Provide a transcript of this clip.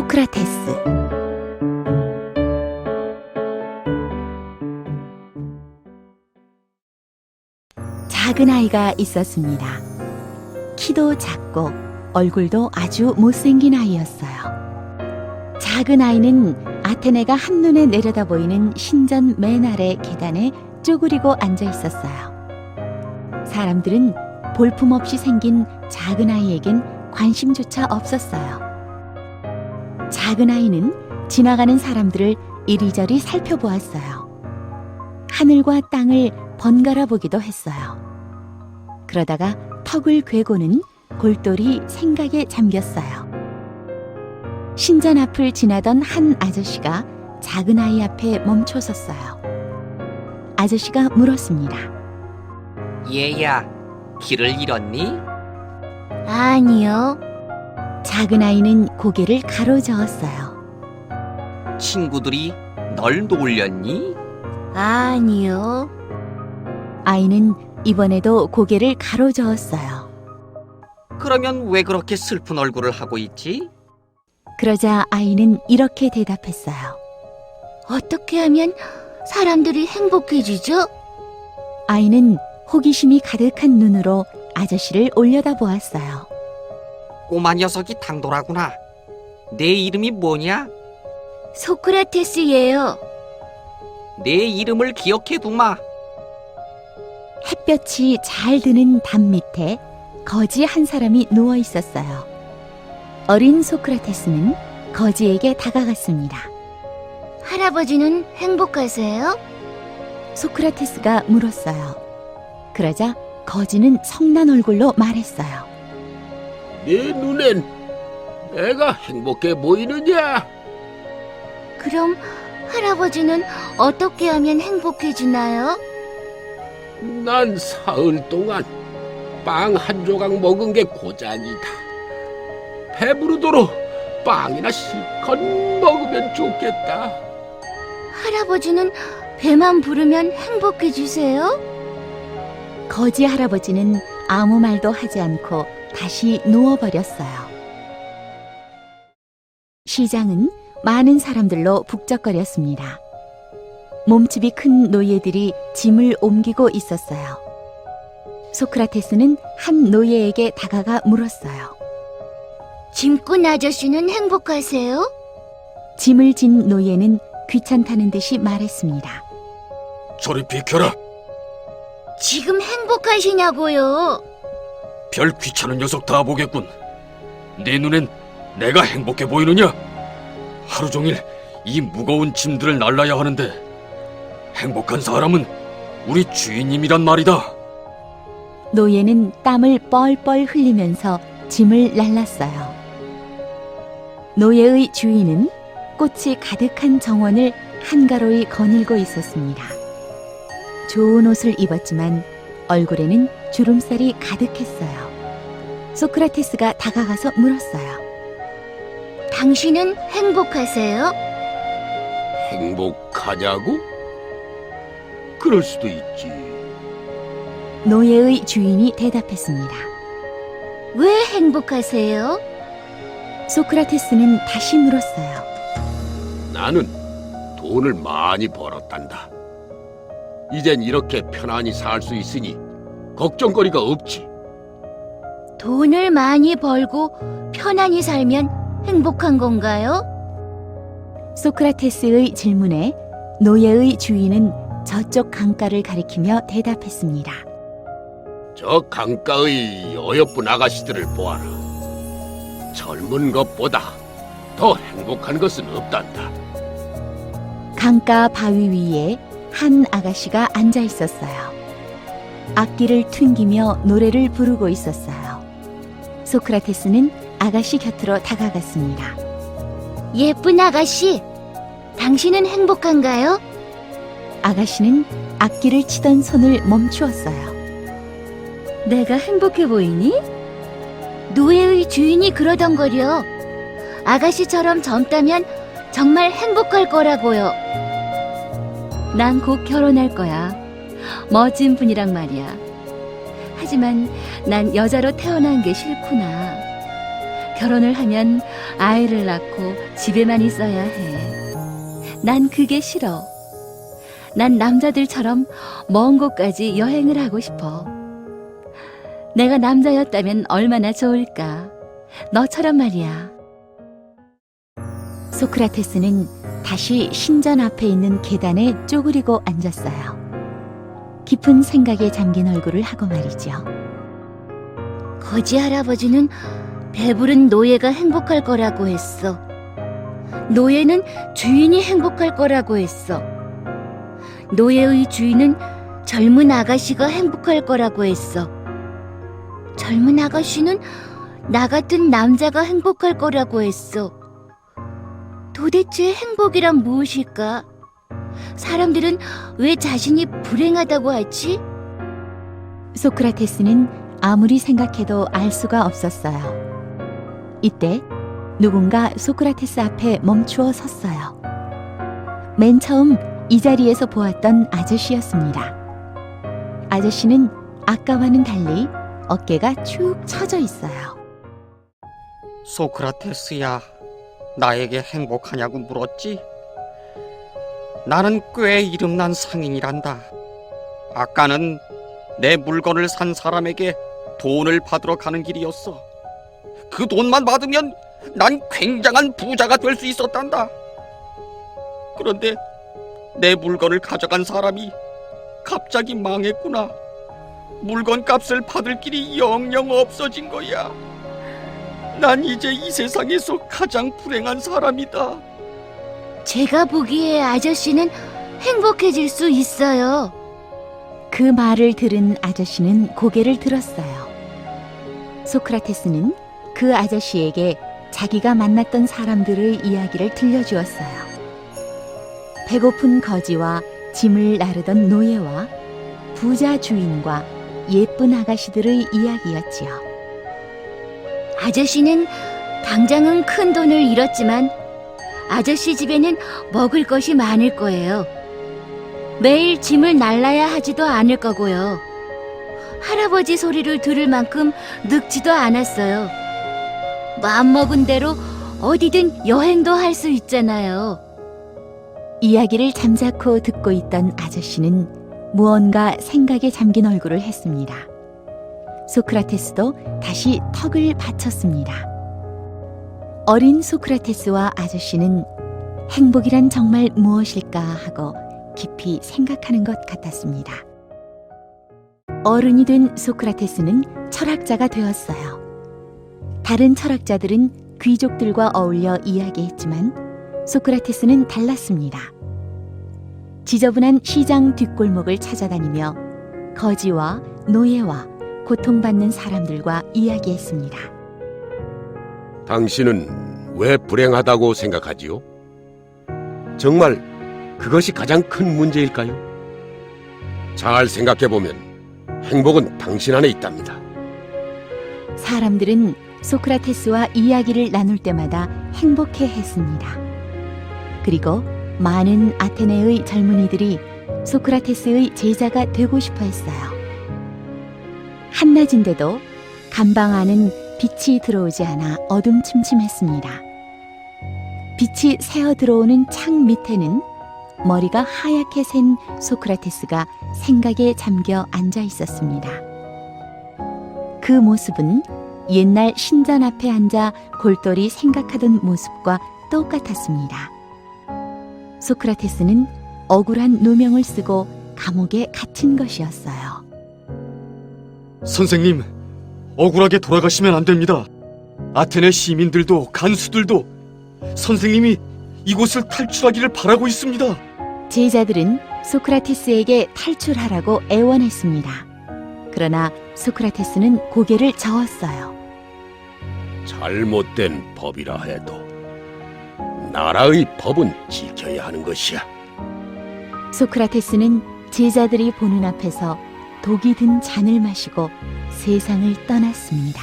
소크라테스. 작은 아이가 있었습니다. 키도 작고 얼굴도 아주 못생긴 아이였어요. 작은 아이는 아테네가 한눈에 내려다 보이는 신전 맨 아래 계단에 쪼그리고 앉아 있었어요. 사람들은 볼품없이 생긴 작은 아이에겐 관심조차 없었어요. 작은 아이는 지나가는 사람들을 이리저리 살펴보았어요. 하늘과 땅을 번갈아 보기도 했어요. 그러다가 턱을 괴고는 골똘히 생각에 잠겼어요. 신전 앞을 지나던 한 아저씨가 작은 아이 앞에 멈춰섰어요. 아저씨가 물었습니다. 얘야, 길을 잃었니? 아니요. 작은 아이는 고개를 가로저었어요. 친구들이 널 놀렸니? 아니요. 아이는 이번에도 고개를 가로저었어요. 그러면 왜 그렇게 슬픈 얼굴을 하고 있지? 그러자 아이는 이렇게 대답했어요. 어떻게 하면 사람들이 행복해지죠? 아이는 호기심이 가득한 눈으로 아저씨를 올려다보았어요. 꼬마 녀석이 당돌하구나. 내 이름이 뭐냐? 소크라테스예요. 내 이름을 기억해두마. 햇볕이 잘 드는 담 밑에 거지 한 사람이 누워 있었어요. 어린 소크라테스는 거지에게 다가갔습니다. 할아버지는 행복하세요? 소크라테스가 물었어요. 그러자 거지는 성난 얼굴로 말했어요. 네 눈엔 내가 행복해 보이느냐? 그럼 할아버지는 어떻게 하면 행복해지나요? 난 사흘 동안 빵 한 조각 먹은 게 고작이다. 배부르도록 빵이나 실컷 먹으면 좋겠다. 할아버지는 배만 부르면 행복해지세요? 거지 할아버지는 아무 말도 하지 않고 다시 누워버렸어요. 시장은 많은 사람들로 북적거렸습니다. 몸집이 큰 노예들이 짐을 옮기고 있었어요. 소크라테스는 한 노예에게 다가가 물었어요. 짐꾼 아저씨는 행복하세요? 짐을 진 노예는 귀찮다는 듯이 말했습니다. 저리 비켜라. 지금 행복하시냐고요? 별 귀찮은 녀석 다 보겠군. 네 눈엔 내가 행복해 보이느냐? 하루 종일 이 무거운 짐들을 날라야 하는데 행복한 사람은 우리 주인님이란 말이다. 노예는 땀을 뻘뻘 흘리면서 짐을 날랐어요. 노예의 주인은 꽃이 가득한 정원을 한가로이 거닐고 있었습니다. 좋은 옷을 입었지만 얼굴에는 주름살이 가득했어요. 소크라테스가 다가가서 물었어요. 당신은 행복하세요? 행복하냐고? 그럴 수도 있지. 노예의 주인이 대답했습니다. 왜 행복하세요? 소크라테스는 다시 물었어요. 나는 돈을 많이 벌었단다. 이젠 이렇게 편안히 살 수 있으니 걱정거리가 없지. 돈을 많이 벌고 편안히 살면 행복한 건가요? 소크라테스의 질문에 노예의 주인은 저쪽 강가를 가리키며 대답했습니다. 저 강가의 어여쁜 아가씨들을 보아라. 젊은 것보다 더 행복한 것은 없단다. 강가 바위 위에 한 아가씨가 앉아 있었어요. 악기를 튕기며 노래를 부르고 있었어요. 소크라테스는 아가씨 곁으로 다가갔습니다. 예쁜 아가씨, 당신은 행복한가요? 아가씨는 악기를 치던 손을 멈추었어요. 내가 행복해 보이니? 노예의 주인이 그러던거려. 아가씨처럼 젊다면 정말 행복할 거라고요. 난 곧 결혼할 거야. 멋진 분이랑 말이야. 하지만 난 여자로 태어난 게 싫구나. 결혼을 하면 아이를 낳고 집에만 있어야 해. 난 그게 싫어. 난 남자들처럼 먼 곳까지 여행을 하고 싶어. 내가 남자였다면 얼마나 좋을까. 너처럼 말이야. 소크라테스는 다시 신전 앞에 있는 계단에 쪼그리고 앉았어요. 깊은 생각에 잠긴 얼굴을 하고 말이죠. 거지 할아버지는 배부른 노예가 행복할 거라고 했어. 노예는 주인이 행복할 거라고 했어. 노예의 주인은 젊은 아가씨가 행복할 거라고 했어. 젊은 아가씨는 나 같은 남자가 행복할 거라고 했어. 도대체 행복이란 무엇일까? 사람들은 왜 자신이 불행하다고 하지? 소크라테스는 아무리 생각해도 알 수가 없었어요. 이때 누군가 소크라테스 앞에 멈추어 섰어요. 맨 처음 이 자리에서 보았던 아저씨였습니다. 아저씨는 아까와는 달리 어깨가 축 처져 있어요. 소크라테스야, 나에게 행복하냐고 물었지? 나는 꽤 이름난 상인이란다. 아까는 내 물건을 산 사람에게 돈을 받으러 가는 길이었어. 그 돈만 받으면 난 굉장한 부자가 될 수 있었단다. 그런데 내 물건을 가져간 사람이 갑자기 망했구나. 물건 값을 받을 길이 영영 없어진 거야. 난 이제 이 세상에서 가장 불행한 사람이다. 제가 보기에 아저씨는 행복해질 수 있어요. 그 말을 들은 아저씨는 고개를 들었어요. 소크라테스는 그 아저씨에게 자기가 만났던 사람들의 이야기를 들려주었어요. 배고픈 거지와 짐을 나르던 노예와 부자 주인과 예쁜 아가씨들의 이야기였지요. 아저씨는 당장은 큰 돈을 잃었지만 아저씨 집에는 먹을 것이 많을 거예요. 매일 짐을 날라야 하지도 않을 거고요. 할아버지 소리를 들을 만큼 늙지도 않았어요. 마음먹은 대로 어디든 여행도 할 수 있잖아요. 이야기를 잠자코 듣고 있던 아저씨는 무언가 생각에 잠긴 얼굴을 했습니다. 소크라테스도 다시 턱을 받쳤습니다. 어린 소크라테스와 아저씨는 행복이란 정말 무엇일까 하고 깊이 생각하는 것 같았습니다. 어른이 된 소크라테스는 철학자가 되었어요. 다른 철학자들은 귀족들과 어울려 이야기했지만 소크라테스는 달랐습니다. 지저분한 시장 뒷골목을 찾아다니며 거지와 노예와 고통받는 사람들과 이야기했습니다. 당신은 왜 불행하다고 생각하지요? 정말 그것이 가장 큰 문제일까요? 잘 생각해보면 행복은 당신 안에 있답니다. 사람들은 소크라테스와 이야기를 나눌 때마다 행복해 했습니다. 그리고 많은 아테네의 젊은이들이 소크라테스의 제자가 되고 싶어 했어요. 한낮인데도 감방 안은 빛이 들어오지 않아 어둠침침했습니다. 빛이 새어 들어오는 창 밑에는 머리가 하얗게 샌 소크라테스가 생각에 잠겨 앉아 있었습니다. 그 모습은 옛날 신전 앞에 앉아 골똘히 생각하던 모습과 똑같았습니다. 소크라테스는 억울한 누명을 쓰고 감옥에 갇힌 것이었어요. 선생님, 억울하게 돌아가시면 안 됩니다. 아테네 시민들도 간수들도 선생님이 이곳을 탈출하기를 바라고 있습니다. 제자들은 소크라테스에게 탈출하라고 애원했습니다. 그러나 소크라테스는 고개를 저었어요. 잘못된 법이라 해도 나라의 법은 지켜야 하는 것이야. 소크라테스는 제자들이 보는 앞에서 독이 든 잔을 마시고 세상을 떠났습니다.